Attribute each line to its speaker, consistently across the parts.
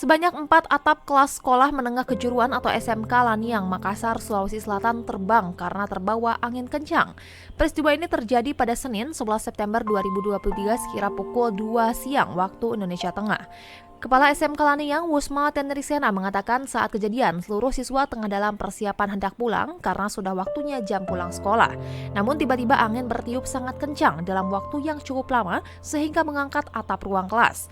Speaker 1: Sebanyak 4 atap kelas sekolah menengah kejuruan atau SMK Laniang, Makassar, Sulawesi Selatan terbang karena terbawa angin kencang. Peristiwa ini terjadi pada Senin 11 September 2023 sekira pukul 2 siang waktu Indonesia Tengah. Kepala SMK Laniang, Wusma Tenrisena, mengatakan saat kejadian seluruh siswa tengah dalam persiapan hendak pulang karena sudah waktunya jam pulang sekolah. Namun tiba-tiba angin bertiup sangat kencang dalam waktu yang cukup lama sehingga mengangkat atap ruang kelas.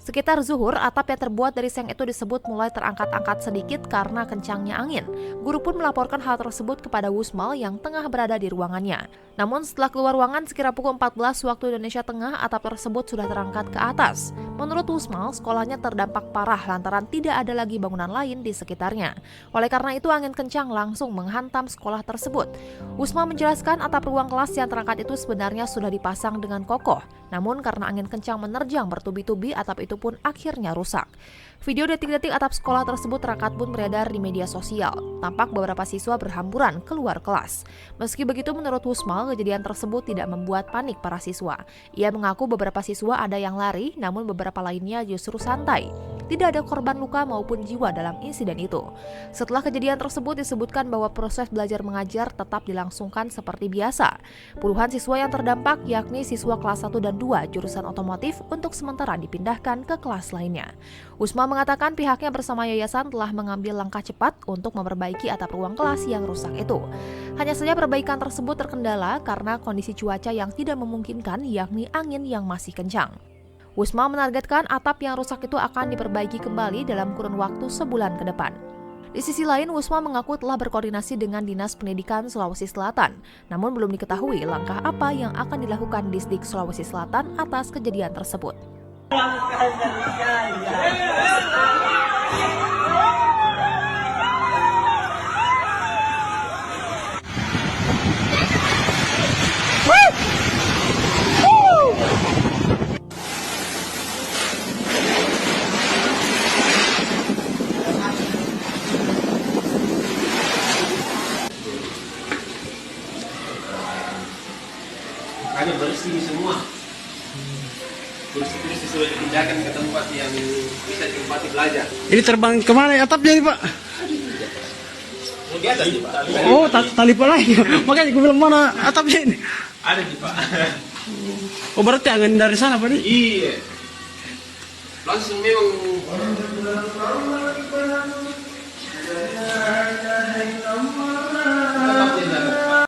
Speaker 1: Sekitar zuhur, atap yang terbuat dari seng itu disebut mulai terangkat-angkat sedikit karena kencangnya angin. Guru pun melaporkan hal tersebut kepada Wusmal yang tengah berada di ruangannya. Namun setelah keluar ruangan sekira pukul 14 waktu Indonesia Tengah, atap tersebut sudah terangkat ke atas. Menurut Wusmal, sekolahnya terdampak parah lantaran tidak ada lagi bangunan lain di sekitarnya. Oleh karena itu, angin kencang langsung menghantam sekolah tersebut. Wusmal menjelaskan atap ruang kelas yang terangkat itu sebenarnya sudah dipasang dengan kokoh. Namun karena angin kencang menerjang bertubi-tubi, atap itu pun akhirnya rusak. Video detik-detik atap sekolah tersebut terangkat pun beredar di media sosial. Tampak beberapa siswa berhamburan keluar kelas. Meski begitu, menurut Wusmal, kejadian tersebut tidak membuat panik para siswa. Ia mengaku beberapa siswa ada yang lari, namun beberapa lainnya justru santai. Tidak ada korban luka maupun jiwa dalam insiden itu. Setelah kejadian tersebut disebutkan bahwa proses belajar mengajar tetap dilangsungkan seperti biasa. Puluhan siswa yang terdampak yakni siswa kelas 1 dan 2 jurusan otomotif untuk sementara dipindahkan ke kelas lainnya. Wusma mengatakan pihaknya bersama yayasan telah mengambil langkah cepat untuk memperbaiki atap ruang kelas yang rusak itu. Hanya saja perbaikan tersebut terkendala karena kondisi cuaca yang tidak memungkinkan, yakni angin yang masih kencang. Wusma menargetkan atap yang rusak itu akan diperbaiki kembali dalam kurun waktu sebulan ke depan. Di sisi lain, Wusma mengaku telah berkoordinasi dengan Dinas Pendidikan Sulawesi Selatan, namun belum diketahui langkah apa yang akan dilakukan Disdik Sulawesi Selatan atas kejadian tersebut.
Speaker 2: Makanya bersih semua. Kursi-kursi sudah dipindahkan ke tempat yang bisa ditempati belajar.
Speaker 3: Ini terbang kemana atapnya nih, Pak?
Speaker 2: Di atas, Pak.
Speaker 3: Oh, tali lagi. Makanya gue bilang mana atapnya ini?
Speaker 2: Ada di Pak.
Speaker 3: Oh, berarti angin dari sana, Pak?
Speaker 2: Iya. Langsung memang. Tetap di sana.